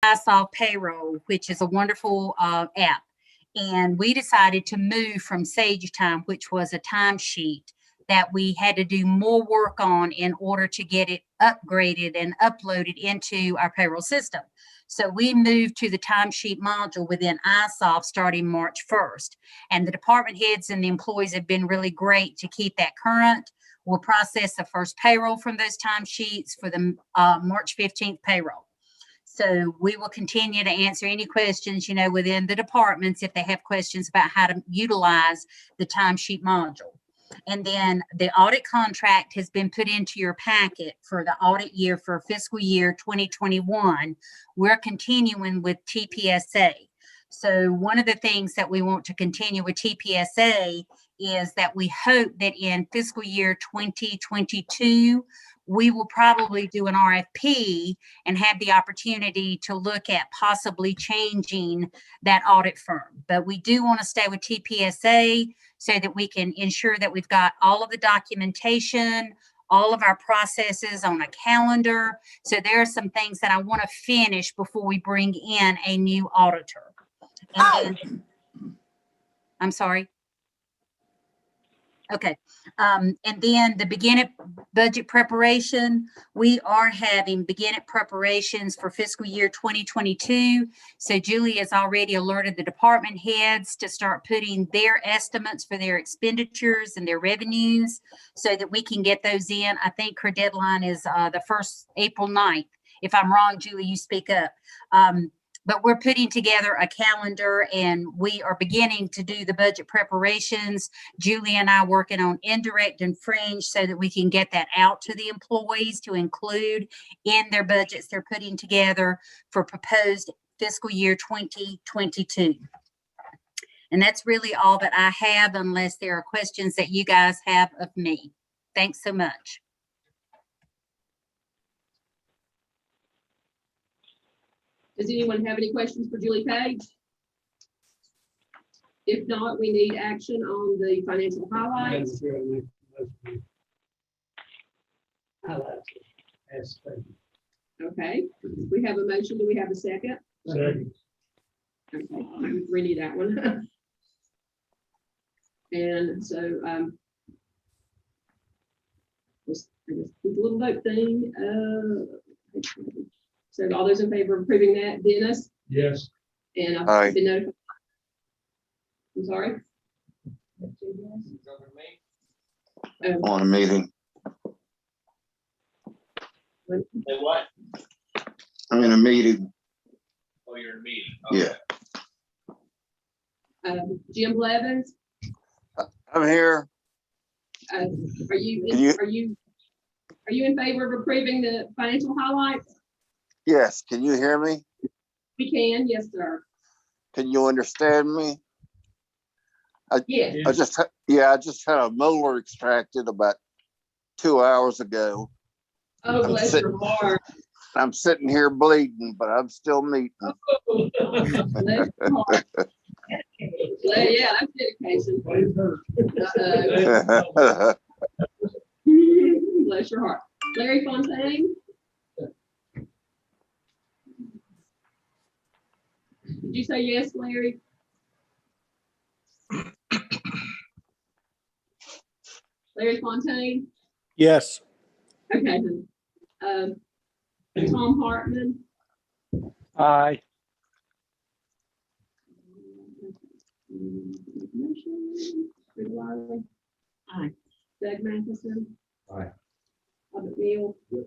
iSolve Payroll, which is a wonderful app. And we decided to move from Sage Time, which was a timesheet that we had to do more work on in order to get it upgraded and uploaded into our payroll system. So we moved to the timesheet module within iSolve starting March 1st. And the department heads and the employees have been really great to keep that current. We'll process the first payroll from those timesheets for the March 15th payroll. So we will continue to answer any questions, within the departments if they have questions about how to utilize the timesheet module. And then the audit contract has been put into your packet for the audit year for fiscal year 2021. We're continuing with TPSA. So one of the things that we want to continue with TPSA is that we hope that in fiscal year 2022, we will probably do an RFP and have the opportunity to look at possibly changing that audit firm. But we do want to stay with TPSA so that we can ensure that we've got all of the documentation, all of our processes on a calendar. So there are some things that I want to finish before we bring in a new auditor. And then, I'm sorry. Okay. And then the beginning budget preparation, we are having beginning preparations for fiscal year 2022. So Julie has already alerted the department heads to start putting their estimates for their expenditures and their revenues so that we can get those in. I think her deadline is the first April 9th. If I'm wrong, Julie, you speak up. But we're putting together a calendar and we are beginning to do the budget preparations. Julie and I working on indirect and fringe so that we can get that out to the employees to include in their budgets they're putting together for proposed fiscal year 2022. And that's really all that I have unless there are questions that you guys have of me. Thanks so much. Does anyone have any questions for Julie Page? If not, we need action on the financial highlights. Okay, we have a motion. Do we have a second? Second. Okay, we need that one. And so, just a little vote thing. So all those in favor of approving that, Dennis? Yes. And I've been notified. I'm sorry? On a meeting. Say what? I'm in a meeting. Oh, you're in a meeting. Okay. Yeah. Jim Blevins, I'm here. are you in favor of approving the financial highlights? Yes. Can you hear me? We can, yes, sir. Can you understand me? Yes. I just had a molar extracted about 2 hours ago. Oh, bless your heart. I'm sitting here bleeding, but I'm still meeting. Oh, bless your heart. Yeah, that's dedication. Bless your heart. Larry Fontaine? Did you say yes, Larry? Larry Fontaine? Yes. Okay. Tom Hartman? Aye. Aye. Doug Matheson? Aye. Robert Neal? Yep.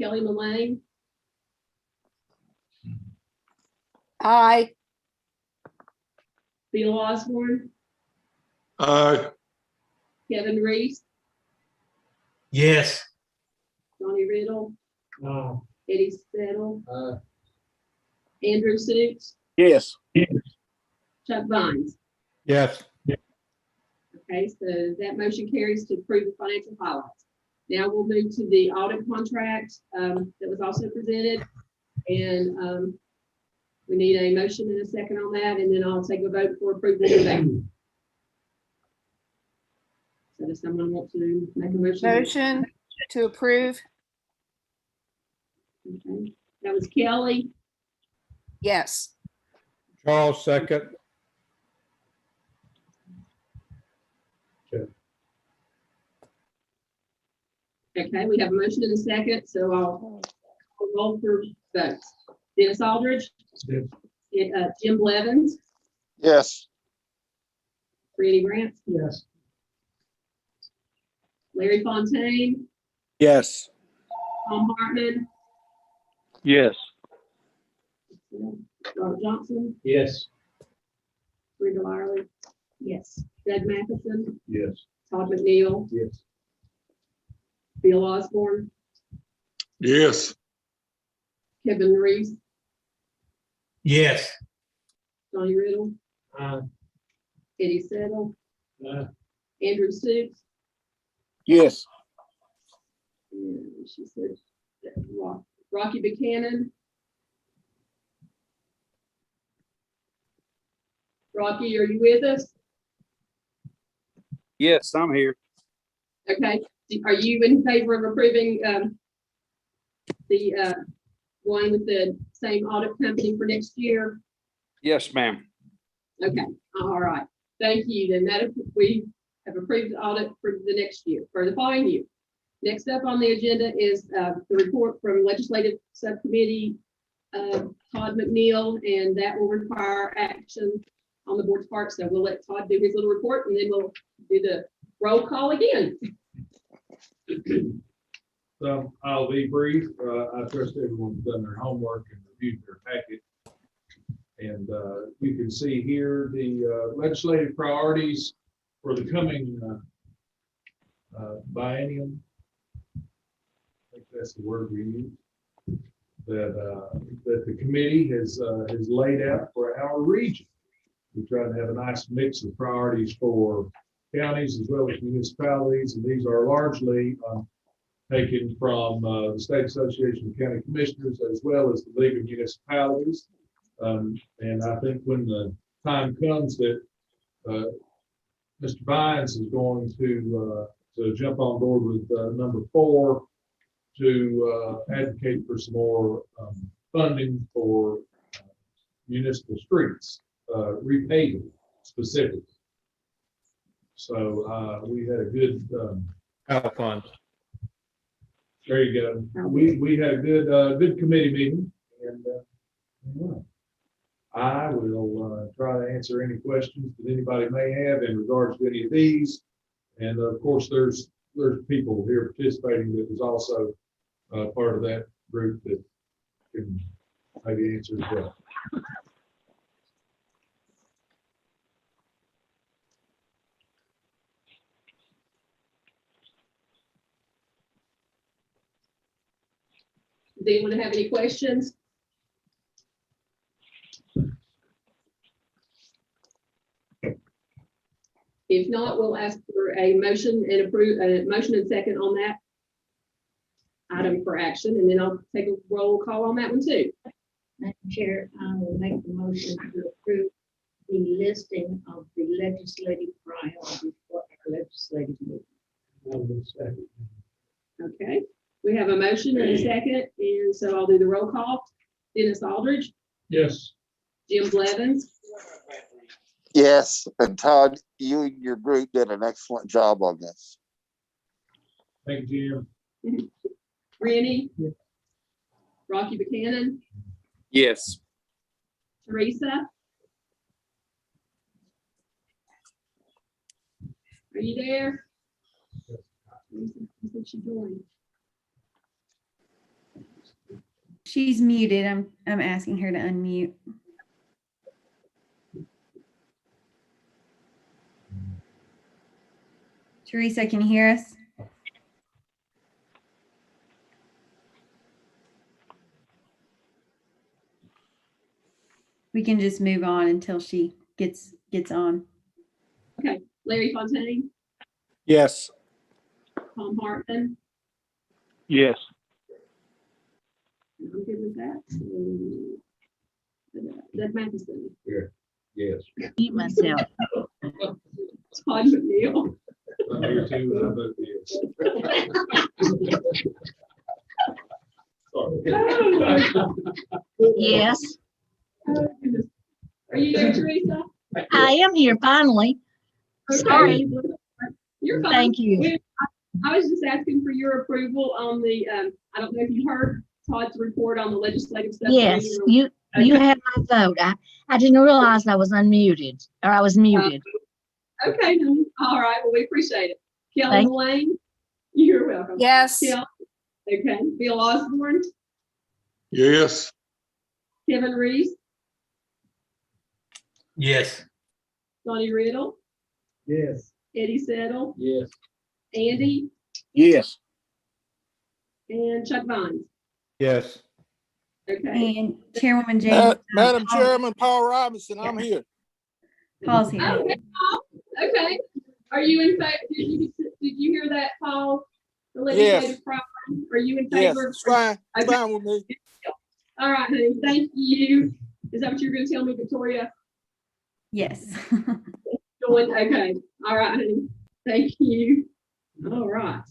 Kelly Mullane? Aye. Bill Osborne? Aye. Kevin Reese? Yes. Johnny Riddle? No. Eddie Settle? Andrew Suits? Yes. Chuck Vines? Yes. Okay, so that motion carries to approve the financial highlights. Now we'll move to the audit contract that was also presented. And we need a motion and a second on that, and then I'll take a vote for approval of that. So does someone want to make a motion? Motion to approve. Okay. That was Kelly. Yes. Charles, second. Okay, we have a motion and a second, so I'll roll for votes. Dennis Aldridge. Yes. Jim Blevins, yes, Randy Grant, Yes. Larry Fontaine, Yes. Tom Hartman, Yes. Robert Johnson, Yes. Brenda Lyerly. Yes. Doug Matheson, Yes. Todd McNeil, Yes. Bill Osborne, Yes. Kevin Reese, Yes. Johnny Riddle, Eddie Settle, Andrew Stoops, Yes. and she said Rocky Buchanan. Rocky, are you with us? Yes, I'm here. Okay, are you in favor of approving the going with the same audit company for next year? Yes, ma'am. Okay, all right. Thank you. Then we have approved the audit for the next year, for the following year. Next up on the agenda is the report from Legislative Subcommittee Todd McNeil, and that will require action on the board's part. So we'll let Todd do his little report, and then we'll do the roll call again. So I'll be brief. I trust everyone's done their homework and reviewed their packet. And you can see here the legislative priorities for the coming biennium. I think that's the word we use. That the committee has laid out for our region. We try to have a nice mix of priorities for counties as well as municipalities, and these are largely taken from the State Association of County Commissioners as well as the League of Municipalities. And I think when the time comes that Mr. Vines is going to jump on board with number 4 to advocate for some more funding for municipal streets, repaving specifically. So we had a good Fund. there you go. We had a good committee meeting, and I will try to answer any questions that anybody may have in regards to any of these. And of course, there's people here participating that was also part of that group that can maybe answer as well. Do you want to have any questions? If not, we'll ask for a motion and approve a motion and second on that item for action, and then I'll take a roll call on that one too. Madam Chair, I will make the motion to approve the listing of the legislative priorities for our legislative meeting. Okay, we have a motion and a second, and so I'll do the roll call. Dennis Aldridge, Yes. Jim Blevins, yes. And Todd, you and your group did an excellent job on this. Thank you, Jim. Rennie, Rocky Buchanan, Yes. Teresa. Are you there? Teresa, I think she joined. She's muted. I'm asking her to unmute. Teresa, can you hear us? We can just move on until she gets on. Okay, Larry Fontaine, Yes. Tom Hartman, Yes. I'm good with that. Doug Matheson, Yes. Eat myself. Todd McNeil, I'm here too. I vote yes. Sorry. Yes. Oh, goodness. Are you there, Teresa? I am here finally. Okay. Sorry. You're fine. Thank you. I was just asking for your approval on the, I don't know if you heard Todd's report on the legislative stuff. Yes, you had my vote. I didn't realize I was unmuted, or I was muted. Okay, all right, well, we appreciate it. Kelly Thank Mullane, you're welcome. Yes. Kelly, okay, Bill Osborne, Yes. Kevin Reese, Yes. Donnie Riddle, Yes. Eddie Settle, Yes. Andy, Yes. and Chuck Vines. Yes. Okay. And Chairwoman James. Madam Paul- Chairman, Paul Robinson, I'm here. Paul's here. Okay, Paul. Okay. Are you in favor? Did you hear that, Paul? The legislative problem? Are you in Yes, favor? it's fine. It's Okay. fine with me. All right, honey. Thank you. Is that what you were going to tell me, Victoria? Yes. Join. Okay. All right, honey. Thank you. All right.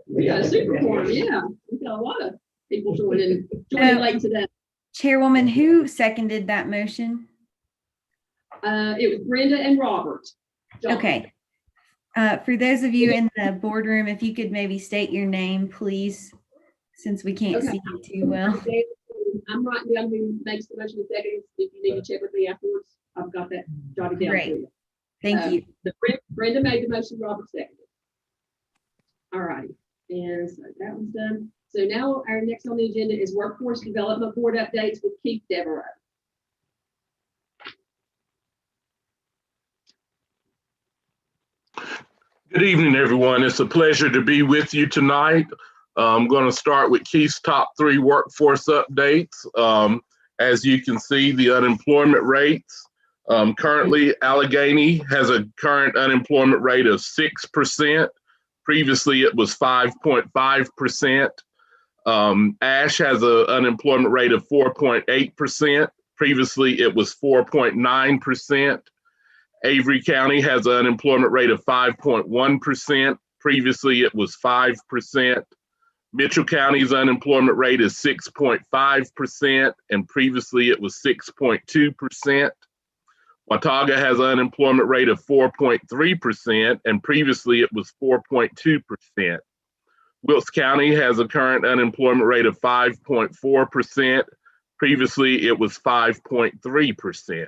We got a super forum. Yeah. We got a lot of people joining late today. Chairwoman, who seconded that motion? It was Brenda and Robert. John. Okay. For those of you in the boardroom, if you could maybe state your name, please, since we can't Okay. see you too well. I'm writing down who makes the motion in seconds. If you need to check with me afterwards, I've got that jotted down for Great. you. Thank you. Brenda made the motion, Robert seconded. All righty, and so that one's done. So now our next on the agenda is Workforce Development Board updates with Keith Devereaux. Good evening, everyone. It's a pleasure to be with you tonight. I'm going to start with Keith's top 3 workforce updates. As you can see, the unemployment rates. Currently, Allegheny has a current unemployment rate of 6%. Previously, it was 5.5%. Ash has an unemployment rate of 4.8%. Previously, it was 4.9%. Avery County has an unemployment rate of 5.1%. Previously, it was 5%. Mitchell County's unemployment rate is 6.5%, and previously it was 6.2%. Watauga has an unemployment rate of 4.3%, and previously it was 4.2%. Wilkes County has a current unemployment rate of 5.4%. Previously, it was 5.3%.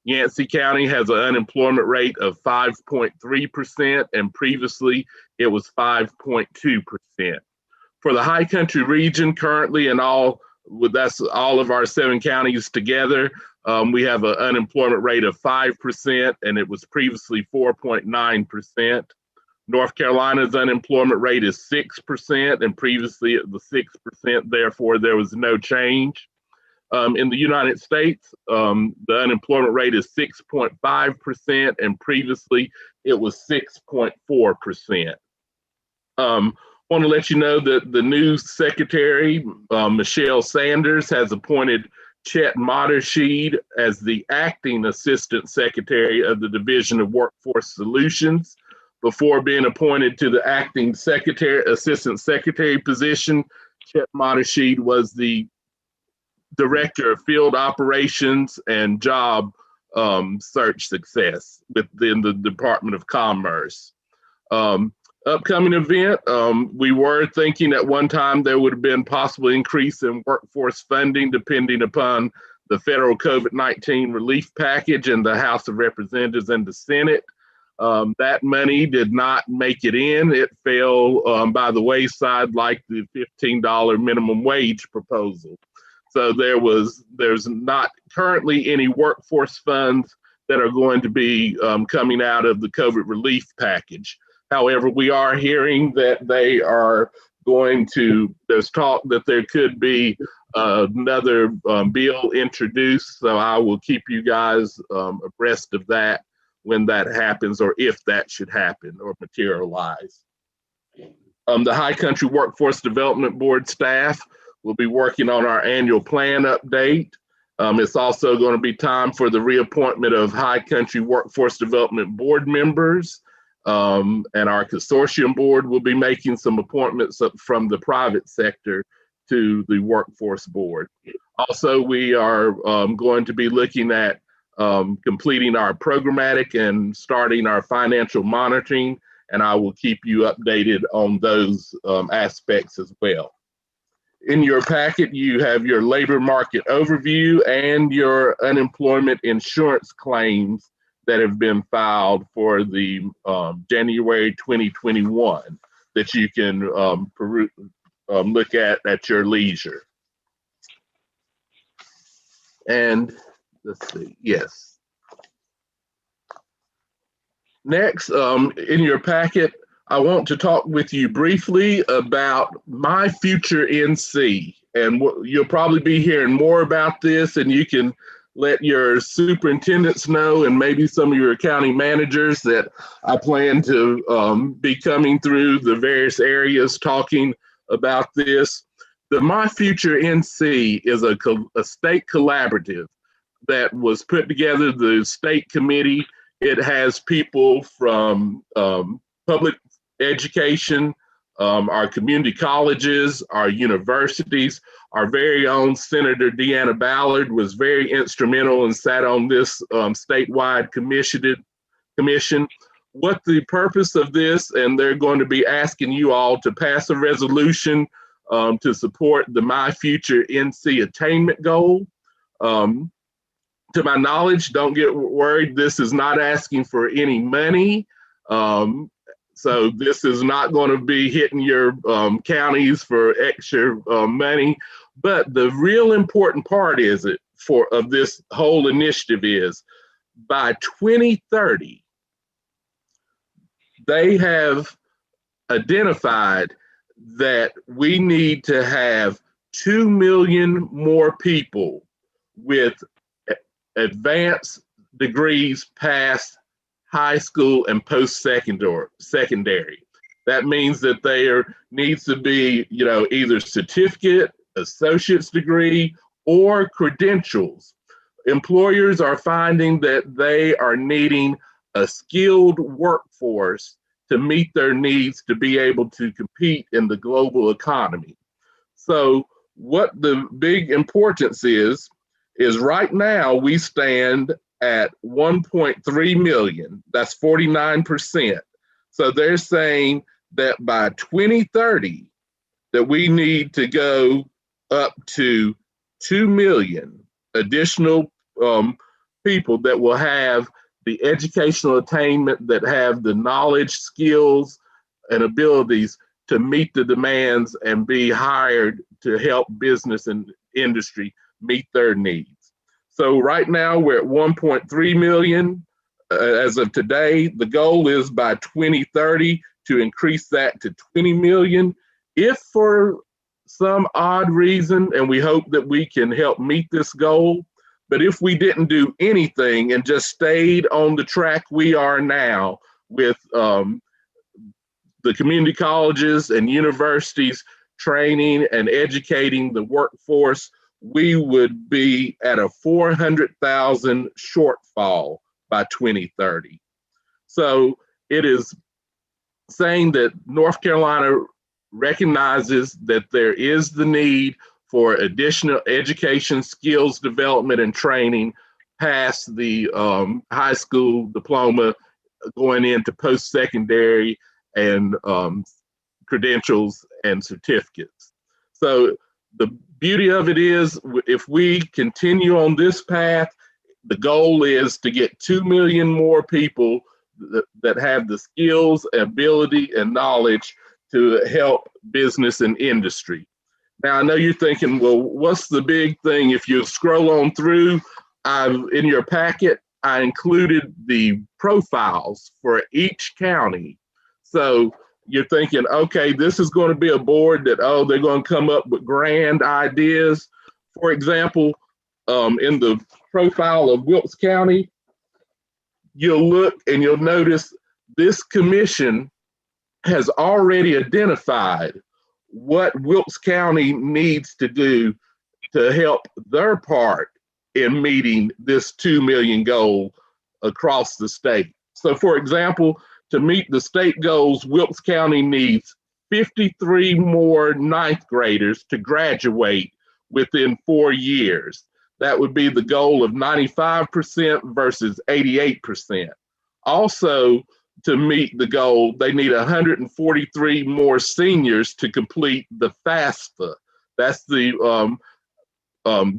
Yancey County has an unemployment rate of 5.3%, and previously it was 5.2%. For the High Country region, currently that's all of our 7 counties together, we have an unemployment rate of 5%, and it was previously 4.9%. North Carolina's unemployment rate is 6%, and previously it was 6%, therefore there was no change. In the United States, the unemployment rate is 6.5%, and previously it was 6.4%. Want to let you know that the new secretary, Michelle Sanders, has appointed Chet Mottersheed as the acting assistant secretary of the Division of Workforce Solutions. Before being appointed to the acting assistant secretary position, Chet Mottersheed was the Director of Field Operations and Job Search Success within the Department of Commerce. Upcoming event, we were thinking at one time there would have been possible increase in workforce funding depending upon the federal COVID-19 relief package in the House of Representatives and the Senate. That money did not make it in. It fell by the wayside like the $15 minimum wage proposal. So there's not currently any workforce funds that are going to be coming out of the COVID relief package. However, we are hearing that they are there's talk that there could be another bill introduced. So I will keep you guys abreast of that when that happens, or if that should happen or materialize. The High Country Workforce Development Board staff will be working on our annual plan update. It's also going to be time for the reappointment of High Country Workforce Development Board members. And our consortium board will be making some appointments from the private sector to the Workforce Board. Also, we are going to be looking at completing our programmatic and starting our financial monitoring, and I will keep you updated on those aspects as well. In your packet, you have your labor market overview and your unemployment insurance claims that have been filed for the January 2021 that you can look at your leisure. And let's see, yes. Next, in your packet, I want to talk with you briefly about My Future NC. And you'll probably be hearing more about this, and you can let your superintendents know and maybe some of your county managers that I plan to be coming through the various areas talking about this. The My Future NC is a state collaborative that was put together, the state committee. It has people from public education, our community colleges, our universities. Our very own Senator Deanna Ballard was very instrumental and sat on this statewide commission. What the purpose of this, and they're going to be asking you all to pass a resolution to support the My Future NC attainment goal. To my knowledge, don't get worried, this is not asking for any money. So this is not going to be hitting your counties for extra money. But the real important part of this whole initiative is by 2030, they have identified that we need to have 2 million more people with advanced degrees past high school and post-secondary. That means that there needs to be, either certificate, associate's degree, or credentials. Employers are finding that they are needing a skilled workforce to meet their needs to be able to compete in the global economy. So what the big importance is right now we stand at 1.3 million. That's 49%. So they're saying that by 2030, that we need to go up to 2 million additional people that will have the educational attainment, that have the knowledge, skills, and abilities to meet the demands and be hired to help business and industry meet their needs. So right now we're at 1.3 million as of today. The goal is by 2030 to increase that to 20 million. If for some odd reason, and we hope that we can help meet this goal, but if we didn't do anything and just stayed on the track we are now with the community colleges and universities training and educating the workforce, we would be at a 400,000 shortfall by 2030. So it is saying that North Carolina recognizes that there is the need for additional education, skills development, and training past the high school diploma, going into post-secondary and credentials and certificates. So the beauty of it is, if we continue on this path, the goal is to get 2 million more people that have the skills, ability, and knowledge to help business and industry. Now, I know you're thinking, well, what's the big thing? If you scroll on through, in your packet, I included the profiles for each county. So you're thinking, okay, this is going to be a board that, they're going to come up with grand ideas. For example, in the profile of Wilkes County, you'll look and you'll notice this commission has already identified what Wilkes County needs to do to help their part in meeting this 2 million goal across the state. So for example, to meet the state goals, Wilkes County needs 53 more ninth graders to graduate within 4 years. That would be the goal of 95% versus 88%. Also, to meet the goal, they need 143 more seniors to complete the FAFSA. That's the, the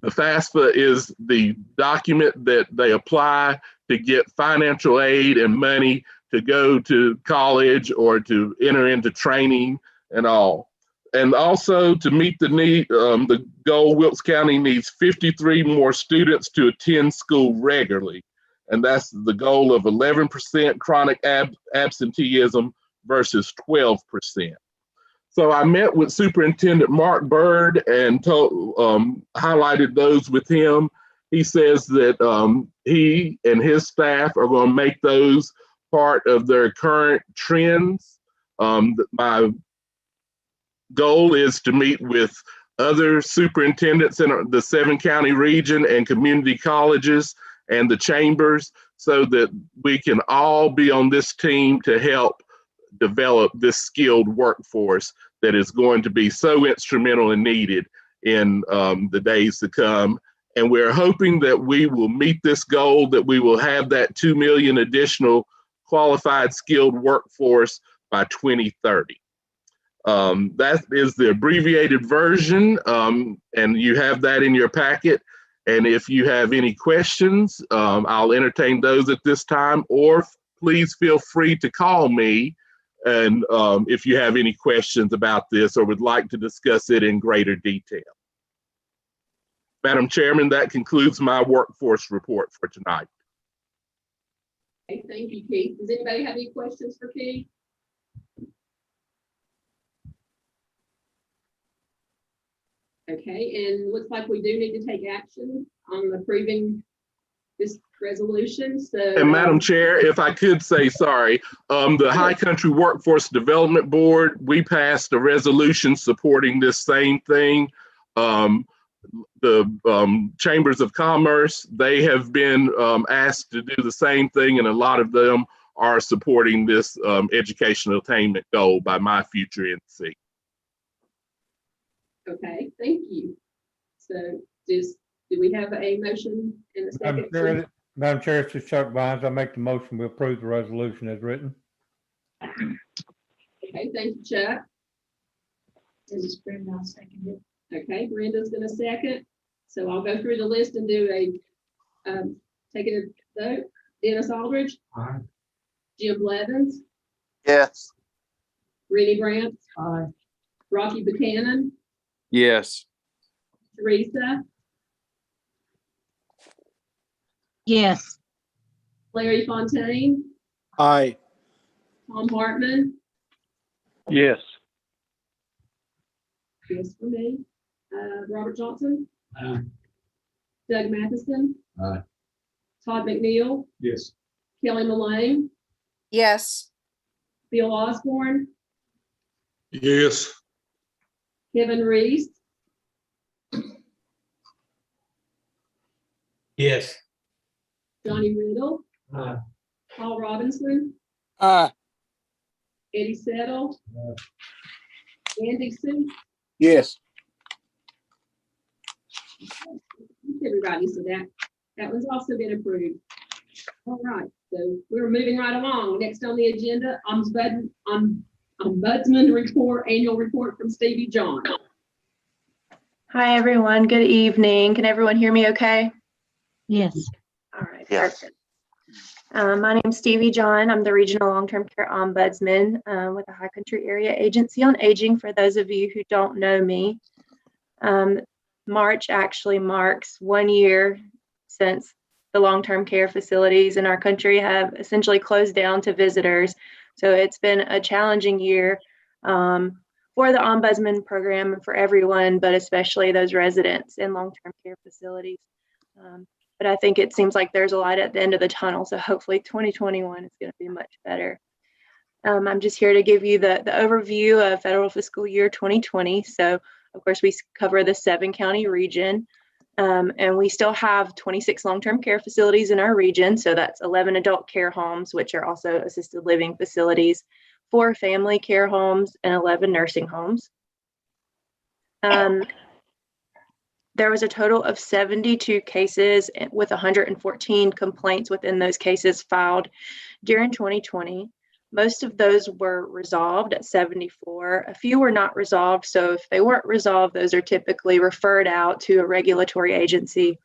FAFSA is the document that they apply to get financial aid and money to go to college or to enter into training and all. And also to meet the need, the goal, Wilkes County needs 53 more students to attend school regularly. And that's the goal of 11% chronic absenteeism versus 12%. So I met with Superintendent Mark Bird and highlighted those with him. He says that he and his staff are going to make those part of their current trends. My goal is to meet with other superintendents in the 7-county region and community colleges and the chambers so that we can all be on this team to help develop this skilled workforce that is going to be so instrumental and needed in the days to come. And we're hoping that we will meet this goal, that we will have that 2 million additional qualified skilled workforce by 2030. That is the abbreviated version, and you have that in your packet. And if you have any questions, I'll entertain those at this time, or please feel free to call me. And if you have any questions about this or would like to discuss it in greater detail. Madam Chairman, that concludes my workforce report for tonight. Okay, thank you, Keith. Does anybody have any questions for Keith? Okay, and looks like we do need to take action on approving this resolution. So, and Madam Chair, if I could say, sorry, the High Country Workforce Development Board, we passed a resolution supporting this same thing. The Chambers of Commerce, they have been asked to do the same thing, and a lot of them are supporting this educational attainment goal by My Future NC. okay, thank you. So do we have a motion in the second? Madam Chair, it's Chuck Bynes. I make the motion we approve the resolution as written. Okay, thank you, Chuck. This is Brenda, I'll second it. Okay, Brenda's gonna second. So I'll go through the list and do a, take it a vote. Dennis Aldridge. Aye. Jim Blevins. Yes. Rennie Brant. Aye. Rocky Buchanan. Yes. Teresa. Yes. Larry Fontaine. Aye. Tom Hartman. Yes. Yes, for me. Robert Johnson. Aye. Doug Matheson. Aye. Todd McNeil. Yes. Kelly Malone. Yes. Bill Osborne. Yes. Kevin Reese. Yes. Johnny Riddle. Aye. Paul Robinson. Aye. Eddie Settle. Andy Sue. Yes. Everybody, so that one's also been approved. All right, so we're moving right along. Next on the agenda, Ombudsman report, annual report from Stevie John. Hi, everyone. Good evening. Can everyone hear me okay? Yes. All right, Yes. perfect. My name's Stevie John. I'm the Regional Long-Term Care Ombudsman with the High Country Area Agency on Aging, for those of you who don't know me. March actually marks 1 year since the long-term care facilities in our country have essentially closed down to visitors. So it's been a challenging year for the Ombudsman program and for everyone, but especially those residents in long-term care facilities. But I think it seems like there's a light at the end of the tunnel. So hopefully 2021 is going to be much better. I'm just here to give you the overview of federal fiscal year 2020. So of course, we cover the 7-county region, and we still have 26 long-term care facilities in our region. So that's 11 adult care homes, which are also assisted living facilities, 4 family care homes, and 11 nursing homes. There was a total of 72 cases with 114 complaints within those cases filed during 2020. Most of those were resolved at 74. A few were not resolved. So if they weren't resolved, those are typically referred out to a regulatory agency,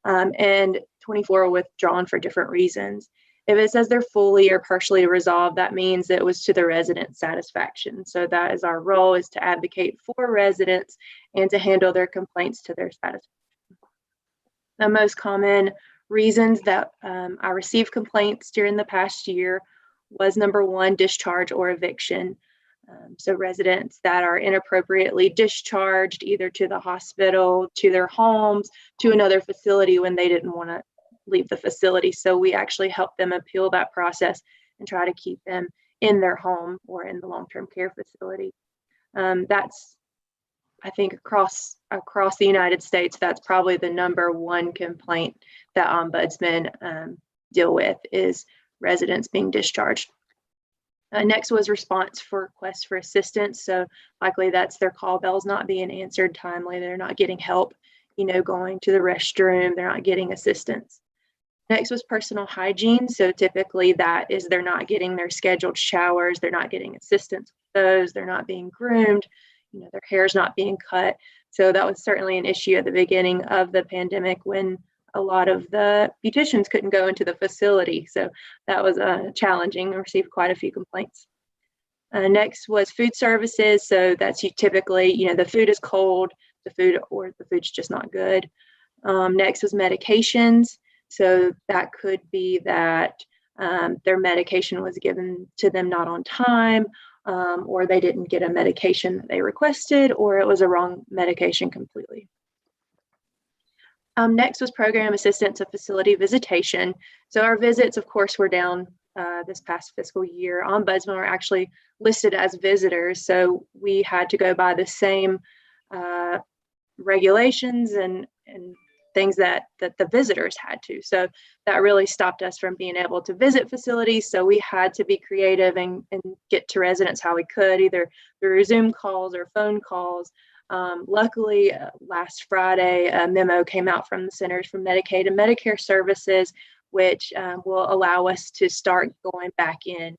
and 24 were withdrawn for different reasons. If it says they're fully or partially resolved, that means that it was to the resident's satisfaction. So that is our role, is to advocate for residents and to handle their complaints to their satisfaction. The most common reasons that I received complaints during the past year was, number 1, discharge or eviction. So residents that are inappropriately discharged either to the hospital, to their homes, to another facility when they didn't want to leave the facility. So we actually help them appeal that process and try to keep them in their home or in the long-term care facility. That's, I think, across the United States, that's probably the number 1 complaint that ombudsmen deal with, is residents being discharged. Next was response for requests for assistance. So likely that's their call bells not being answered timely. They're not getting help, going to the restroom. They're not getting assistance. Next was personal hygiene. So typically that is they're not getting their scheduled showers. They're not getting assistance with those. They're not being groomed. Their hair's not being cut. So that was certainly an issue at the beginning of the pandemic when a lot of the beauticians couldn't go into the facility. So that was challenging. I received quite a few complaints. Next was food services. So that's typically, the food is cold, the food's just not good. Next was medications. So that could be that their medication was given to them not on time, or they didn't get a medication that they requested, or it was a wrong medication completely. Next was program assistance of facility visitation. So our visits, of course, were down this past fiscal year. Ombudsmen were actually listed as visitors, so we had to go by the same regulations and things that the visitors had to. So that really stopped us from being able to visit facilities. So we had to be creative and get to residents how we could, either through Zoom calls or phone calls. Luckily, last Friday, a memo came out from the Centers for Medicaid and Medicare Services, which will allow us to start going back in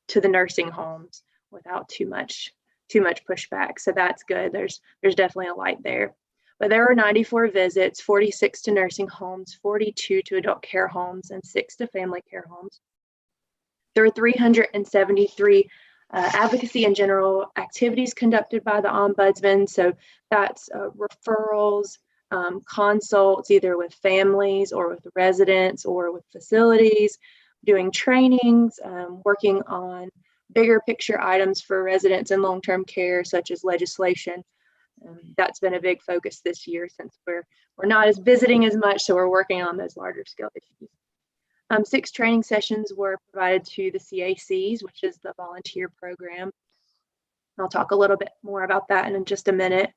to the nursing homes without too much pushback. So that's good. There's definitely a light there. But there were 94 visits, 46 to nursing homes, 42 to adult care homes, and 6 to family care homes. There were 373 advocacy and general activities conducted by the ombudsman. So that's referrals, consults, either with families or with residents or with facilities, doing trainings, working on bigger picture items for residents in long-term care, such as legislation. That's been a big focus this year since we're not as visiting as much, so we're working on those larger scale issues. 6 training sessions were provided to the CACs, which is the volunteer program. I'll talk a little bit more about that in just a minute.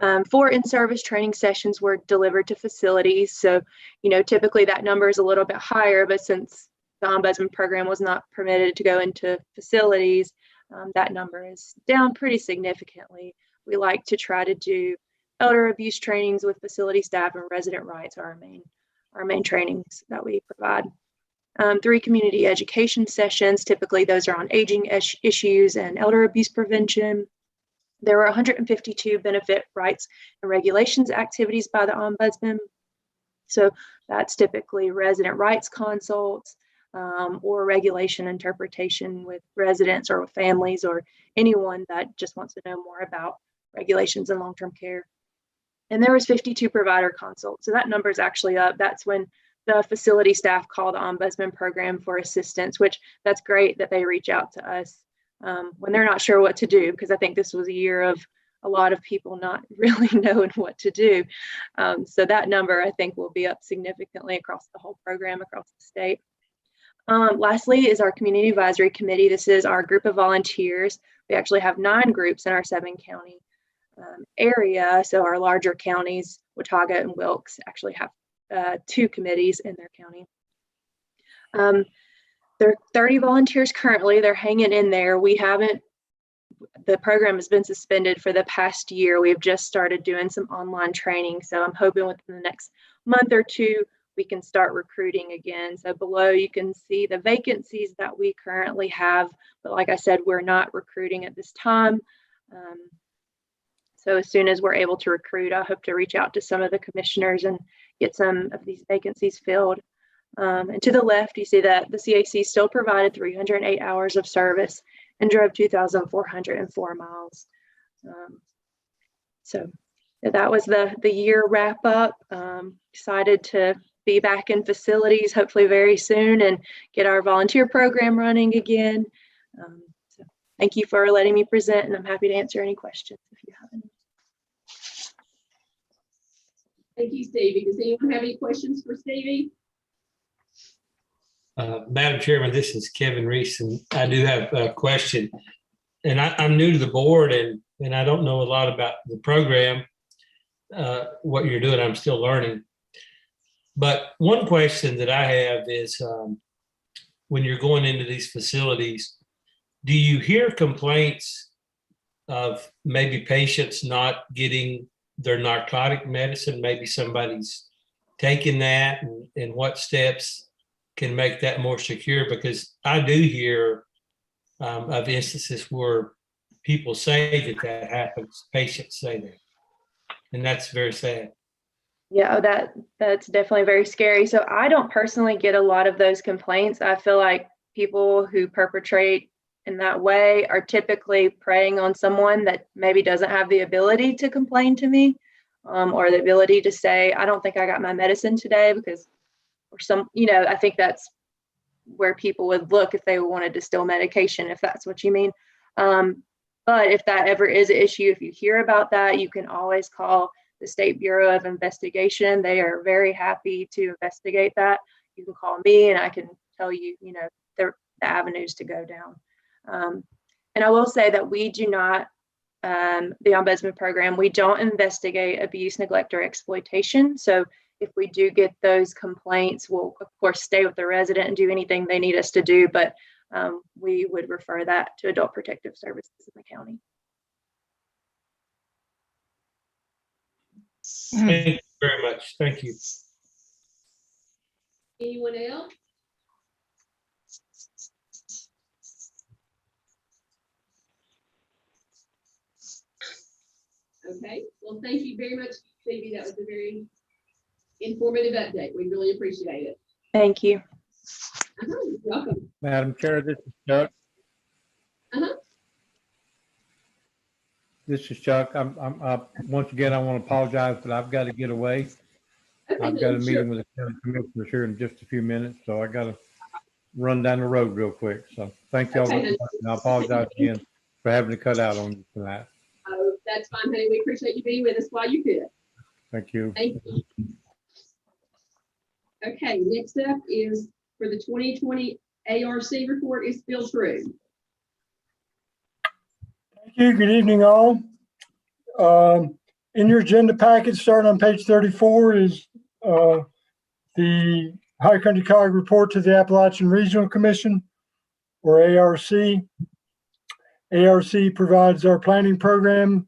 4 in-service training sessions were delivered to facilities. So, typically that number is a little bit higher, but since the ombudsman program was not permitted to go into facilities, that number is down pretty significantly. We like to try to do elder abuse trainings with facility staff, and resident rights are our main trainings that we provide. 3 community education sessions. Typically those are on aging issues and elder abuse prevention. There were 152 benefit rights and regulations activities by the ombudsman. So that's typically resident rights consults, or regulation interpretation with residents or with families or anyone that just wants to know more about regulations in long-term care. And there was 52 provider consults. So that number is actually up. That's when the facility staff call the ombudsman program for assistance, which that's great that they reach out to us when they're not sure what to do, because I think this was a year of a lot of people not really knowing what to do. So that number, I think, will be up significantly across the whole program, across the state. Lastly is our Community Advisory Committee. This is our group of volunteers. We actually have 9 groups in our 7-county area. So our larger counties, Watauga and Wilkes, actually have 2 committees in their county. There are 30 volunteers currently. They're hanging in there. The program has been suspended for the past year. We've just started doing some online training. So I'm hoping within the next month or two, we can start recruiting again. So below you can see the vacancies that we currently have. But like I said, we're not recruiting at this time. So as soon as we're able to recruit, I hope to reach out to some of the commissioners and get some of these vacancies filled. And to the left, you see that the CAC still provided 308 hours of service and drove 2,404 miles. So that was the year wrap up. Excited to be back in facilities, hopefully very soon, and get our volunteer program running again. So thank you for letting me present, and I'm happy to answer any questions if you have any. Thank you, Stevie. Does anyone have any questions for Stevie? Madam Chairman, this is Kevin Reese, and I do have a question. And I'm new to the board, and I don't know a lot about the program, what you're doing. I'm still learning. But one question that I have is, when you're going into these facilities, do you hear complaints of maybe patients not getting their narcotic medicine? Maybe somebody's taking that, and what steps can make that more secure? Because I do hear of instances where people say that happens, patients say that, and that's very sad. Yeah, that's definitely very scary. So I don't personally get a lot of those complaints. I feel like people who perpetrate in that way are typically preying on someone that maybe doesn't have the ability to complain to me, or the ability to say, I don't think I got my medicine today, because, or some, I think that's where people would look if they wanted to steal medication, if that's what you mean. But if that ever is an issue, if you hear about that, you can always call the State Bureau of Investigation. They are very happy to investigate that. You can call me and I can tell you, the avenues to go down. And I will say that we do not, the Ombudsman program, we don't investigate abuse, neglect, or exploitation. So if we do get those complaints, we'll of course stay with the resident and do anything they need us to do, but we would refer that to Adult Protective Services in the county. Thank you very much. Thank you. Anyone else? Okay, well, thank you very much, Stevie. That was a very informative update. We really appreciate it. Thank you. You're welcome. Madam Chair, this is Chuck. This is Chuck. Once again, I want to apologize, but I've got to get away. Okay, I've got a sure. meeting with the county commissioners here in just a few minutes, so I got to run down the road real quick. So thank y'all very much, and I apologize again for having to cut out on you tonight. Oh, that's fine, honey. We appreciate you being with us while you could. Thank you. Thank you. Okay, next up is for the 2020 ARC report is Phil True. Thank you. Good evening, all. In your agenda package, starting on page 34, is the High Country COG report to the Appalachian Regional Commission, or ARC. ARC provides our planning program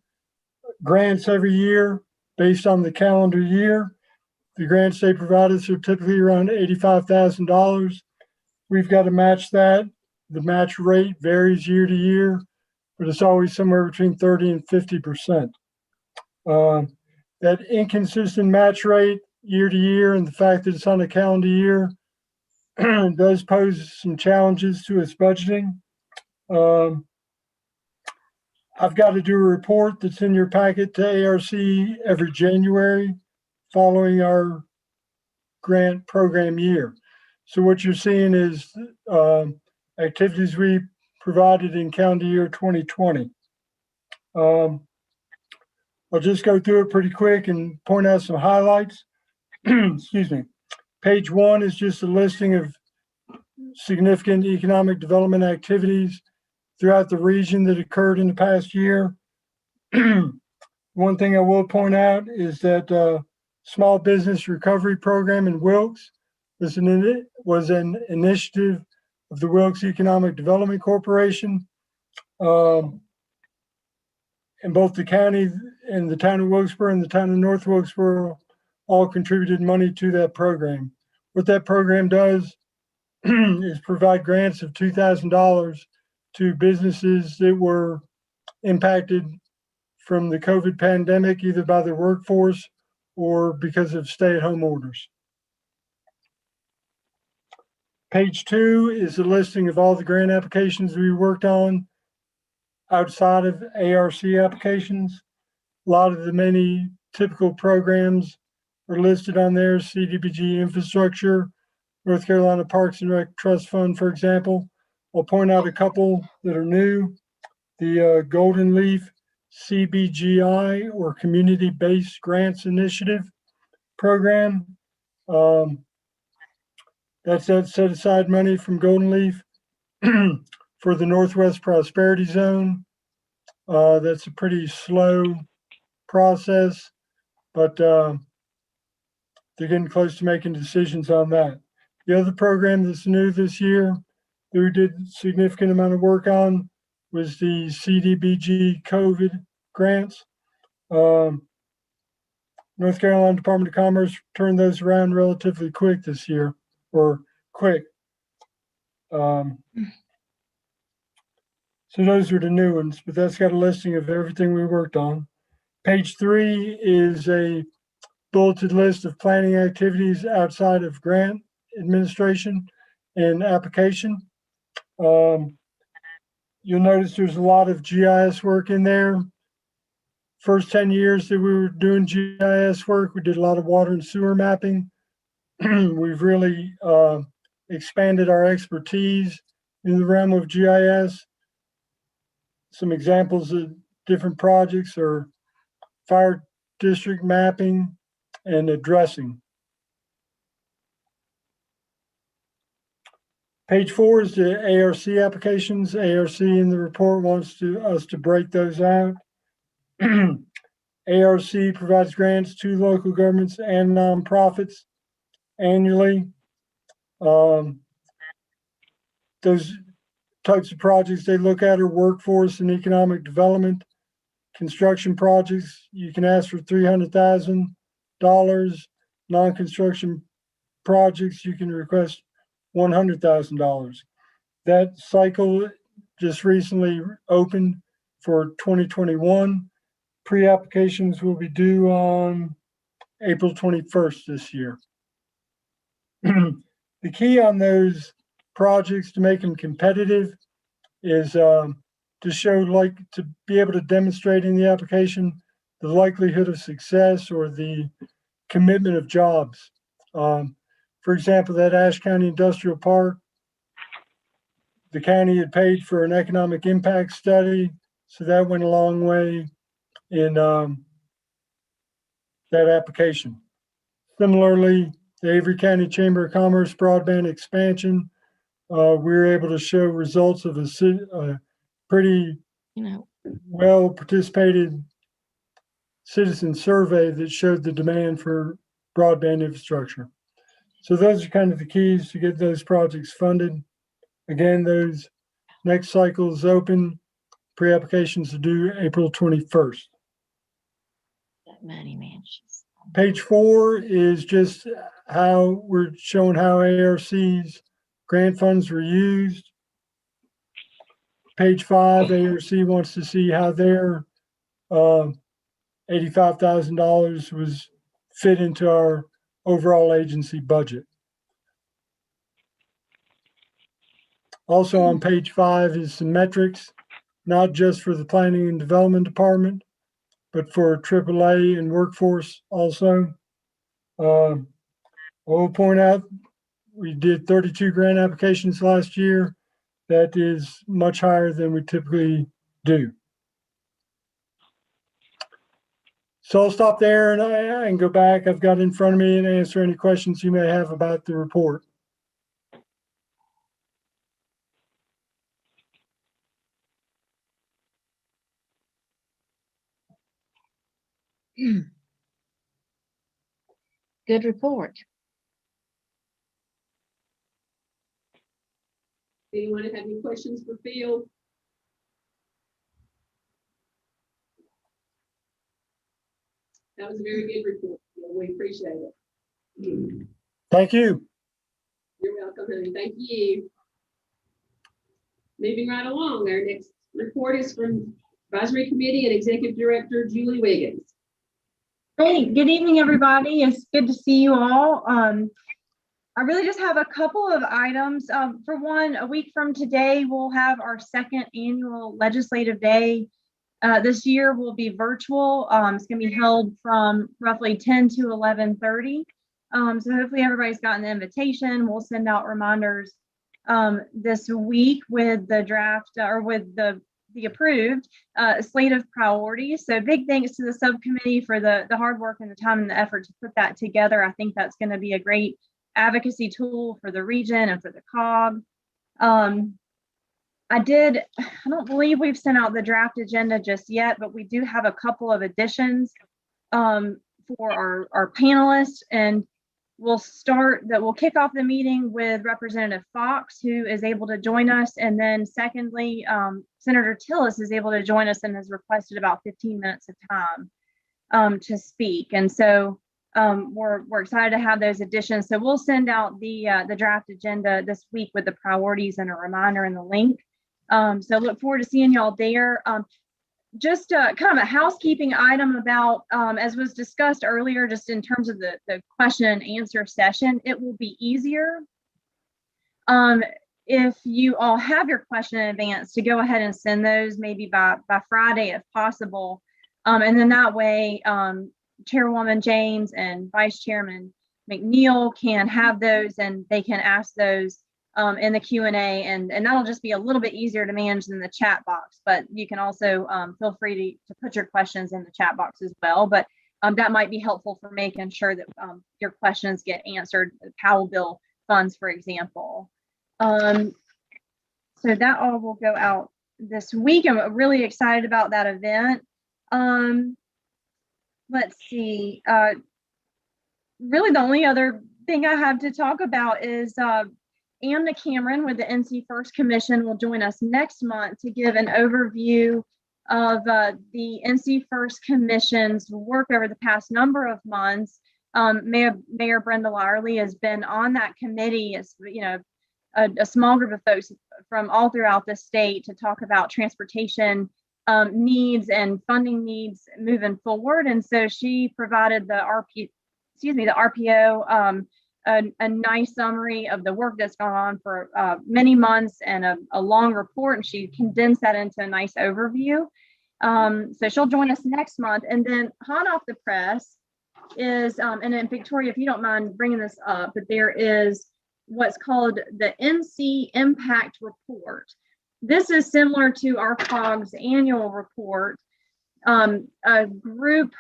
grants every year based on the calendar year. The grants they provide us are typically around $85,000. We've got to match that. The match rate varies year to year, but it's always somewhere between 30 and 50%. That inconsistent match rate year to year and the fact that it's on a calendar year does pose some challenges to its budgeting. I've got to do a report that's in your packet to ARC every January following our grant program year. So what you're seeing is activities we provided in calendar year 2020. I'll just go through it pretty quick and point out some highlights. Excuse me. Page 1 is just a listing of significant economic development activities throughout the region that occurred in the past year. One thing I will point out is that Small Business Recovery Program in Wilkes was an initiative of the Wilkes Economic Development Corporation. And both the county and the town of Wilkesboro and the town of North Wilkesboro all contributed money to that program. What that program does is provide grants of $2,000 to businesses that were impacted from the COVID pandemic, either by their workforce or because of stay-at-home orders. Page 2 is a listing of all the grant applications we worked on outside of ARC applications. A lot of the many typical programs are listed on there: CDBG infrastructure, North Carolina Parks and Rec Trust Fund, for example. I'll point out a couple that are new. The Golden Leaf CBGI, or Community-Based Grants Initiative program. That's that set aside money from Golden Leaf for the Northwest Prosperity Zone. That's a pretty slow process, but they're getting close to making decisions on that. The other program that's new this year that we did a significant amount of work on was the CDBG COVID grants. North Carolina Department of Commerce turned those around relatively quick this year, or quick. So those are the new ones, but that's got a listing of everything we worked on. Page 3 is a bulleted list of planning activities outside of grant administration and application. You'll notice there's a lot of GIS work in there. First 10 years that we were doing GIS work, we did a lot of water and sewer mapping. We've really expanded our expertise in the realm of GIS. Some examples of different projects are fire district mapping and addressing. Page 4 is the ARC applications. ARC in the report wants us to break those out. ARC provides grants to local governments and nonprofits annually. Those types of projects they look at are workforce and economic development. Construction projects, you can ask for $300,000. Non-construction projects, you can request $100,000. That cycle just recently opened for 2021. Pre-applications will be due on April 21st this year. The key on those projects to make them competitive is to be able to demonstrate in the application the likelihood of success or the commitment of jobs. For example, that Ashe County Industrial Park, the county had paid for an economic impact study, so that went a long way in that application. Similarly, the Avery County Chamber of Commerce broadband expansion, we were able to show results of a pretty well participated citizen survey that showed the demand for broadband infrastructure. So those are kind of the keys to get those projects funded. Again, those next cycles open. Pre-applications are due April 21st. Page 4 is just how we're showing how ARC's grant funds were used. Page 5, ARC wants to see how their $85,000 was fit into our overall agency budget. Also on page 5 is some metrics, not just for the Planning and Development Department, but for AAA and workforce also. I will point out we did 32 grant applications last year. That is much higher than we typically do. So I'll stop there and I can go back. I've got it in front of me and answer any questions you may have about the report. Good report. Anyone have any questions for Phil? That was a very good report. Phil. We appreciate it. Thank you. You're welcome, honey. Thank you. Moving right along, our next report is from Advisory Committee and Executive Director Julie Wiggins. Great. Good evening, everybody. It's good to see you all. I really just have a couple of items. For one, a week from today, we'll have our second annual legislative day. This year will be virtual. It's going to be held from roughly 10 to 11:30. So hopefully everybody's gotten the invitation. We'll send out reminders this week with the draft or with the approved slate of priorities. So big thanks to the subcommittee for the hard work and the time and the effort to put that together. I think that's going to be a great advocacy tool for the region and for the COG. I don't believe we've sent out the draft agenda just yet, but we do have a couple of additions for our panelists, and we'll kick off the meeting with Representative Fox, who is able to join us. And then secondly, Senator Tillis is able to join us and has requested about 15 minutes of time to speak. And so we're excited to have those additions. So we'll send out the draft agenda this week with the priorities and a reminder and the link. So look forward to seeing y'all there. Just kind of a housekeeping item about, as was discussed earlier, just in terms of the question and answer session, it will be easier if you all have your question in advance to go ahead and send those maybe by Friday if possible. And then that way, Chairwoman James and Vice Chairman McNeil can have those and they can ask those in the Q&A, and that'll just be a little bit easier to manage than the chat box, but you can also feel free to put your questions in the chat box as well. But that might be helpful for making sure that your questions get answered, Powell bill funds, for example. So that all will go out this week. I'm really excited about that event. Let's see. Really the only other thing I have to talk about is Anna Cameron with the NC First Commission will join us next month to give an overview of the NC First Commission's work over the past number of months. Mayor Brenda Lyerly has been on that committee as a small group of folks from all throughout the state to talk about transportation needs and funding needs moving forward. And so she provided the RPO a nice summary of the work that's gone on for many months and a long report, and she condensed that into a nice overview. So she'll join us next month. And then hot off the press is, and then Victoria, if you don't mind bringing this up, but there is what's called the NC Impact Report. This is similar to our COG's annual report. A group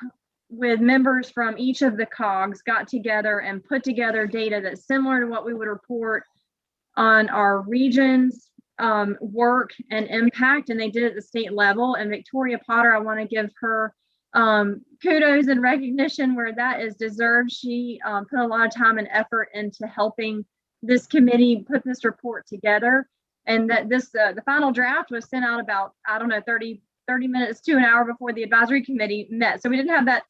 with members from each of the COGs got together and put together data that's similar to what we would report on our region's work and impact, and they did it at the state level. And Victoria Potter, I want to give her kudos and recognition where that is deserved. She put a lot of time and effort into helping this committee put this report together, and that this the final draft was sent out about, I don't know, 30 minutes to an hour before the advisory committee met. So we didn't have that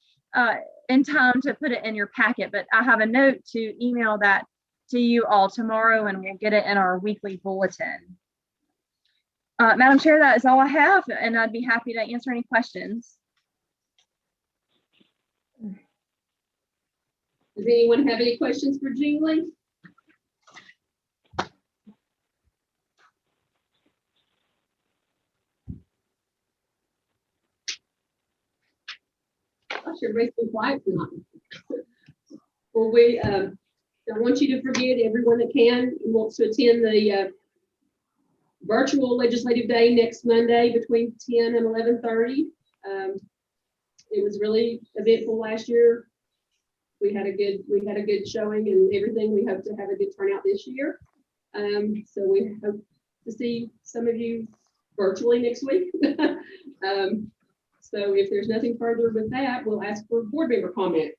in time to put it in your packet, but I have a note to email that to you all tomorrow, and we'll get it in our weekly bulletin. Madam Chair, that is all I have, and I'd be happy to answer any questions. Does anyone have any questions for Julie? I should raise some quiet tonight. Well, I want you to forget everyone that wants to attend the virtual legislative day next Monday between 10 and 11:30. It was really eventful last year. We had a good showing and everything. We hope to have a good turnout this year. So we hope to see some of you virtually next week. So if there's nothing further with that, we'll ask for board member comment.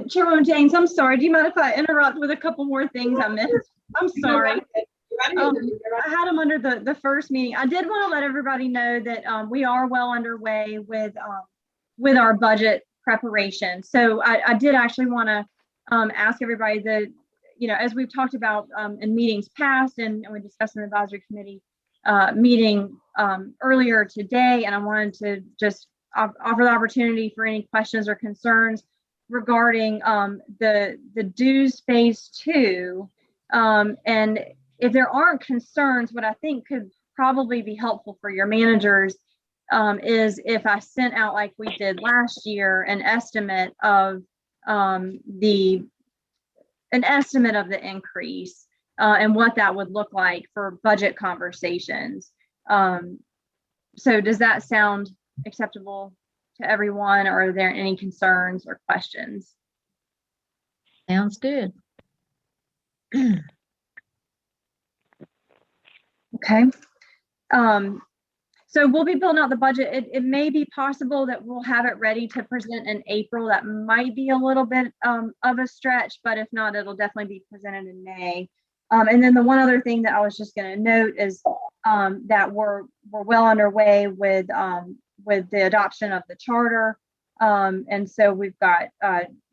Chairwoman James, I'm sorry. Do you mind if I interrupt with a couple more things I missed? I'm sorry. You're I had them under the first meeting. I did want to let everybody know that we are well underway with our budget preparation. So I did actually want to ask everybody that, as we've talked about in meetings past, and we discussed in the advisory committee meeting earlier today, and I wanted to just offer the opportunity for any questions or concerns regarding the dues phase 2. And if there aren't concerns, what I think could probably be helpful for your managers is if I sent out, like we did last year, an estimate of the increase and what that would look like for budget conversations. So does that sound acceptable to everyone, or are there any concerns or questions? Sounds good. Okay. So we'll be building out the budget. It may be possible that we'll have it ready to present in April. That might be a little bit of a stretch, but if not, it'll definitely be presented in May. And then the one other thing that I was just going to note is that we're well underway with the adoption of the charter. And so we've got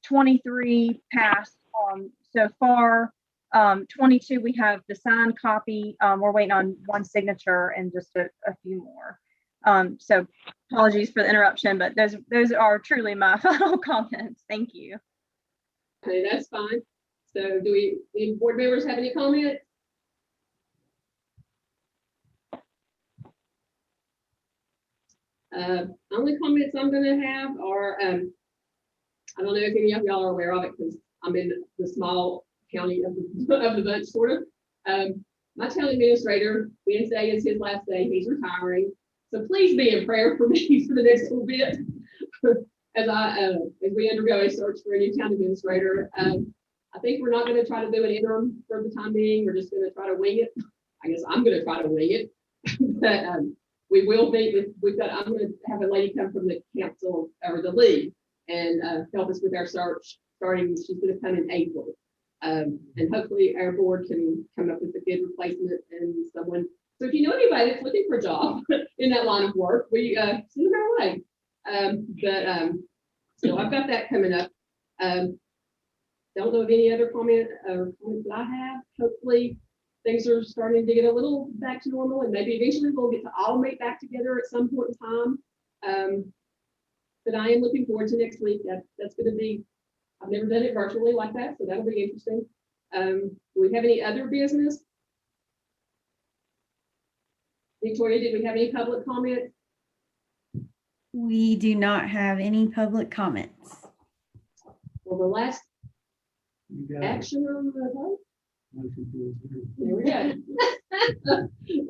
23 passed so far. 22, we have the signed copy. We're waiting on one signature and just a few more. So apologies for the interruption, but those are truly my final comments. Thank you. Okay, that's fine. So do any board members have any comments? Only comments I'm going to have are, I don't know if any of y'all are aware of it because I'm in the small county of the bunch, sort of. My town administrator, Wednesday is his last day. He's retiring. So please be in prayer for me for the next little bit as we undergo a search for a new town administrator. I think we're not going to try to do an interim for the time being. We're just going to try to wing it. I guess I'm going to try to wing it. But we will be, I'm going to have a lady come from the council or the league and help us with our search starting. She's going to come in April. And hopefully our board can come up with a good replacement and someone. So if you know anybody that's looking for a job in that line of work, we send them our way. So I've got that coming up. Don't know of any other comments that I have. Hopefully things are starting to get a little back to normal, and maybe eventually we'll get to all meet back together at some point in time. But I am looking forward to next week. That's going to be, I've never done it virtually like that, so that'll be interesting. Do we have any other business? Victoria, did we have any public comment? We do not have any public comments. Well, the last action on the vote. There we go.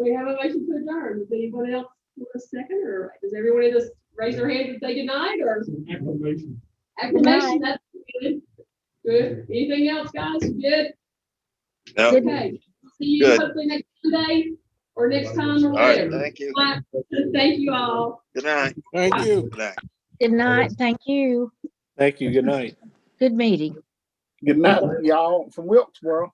We have a motion to adjourn. Does anyone else want a second, or does everyone just raise their hand and say good night? Or acclamation. Acclamation. That's good. Good. Anything else, guys? Good. Yep. Okay. See you Good. hopefully next Sunday or next time or All right. whatever. Thank you. Thank you all. Good night. Thank you. Good night. Good night. Thank you. Thank you. Good night. Good meeting. Good night, y'all from Wilkesboro.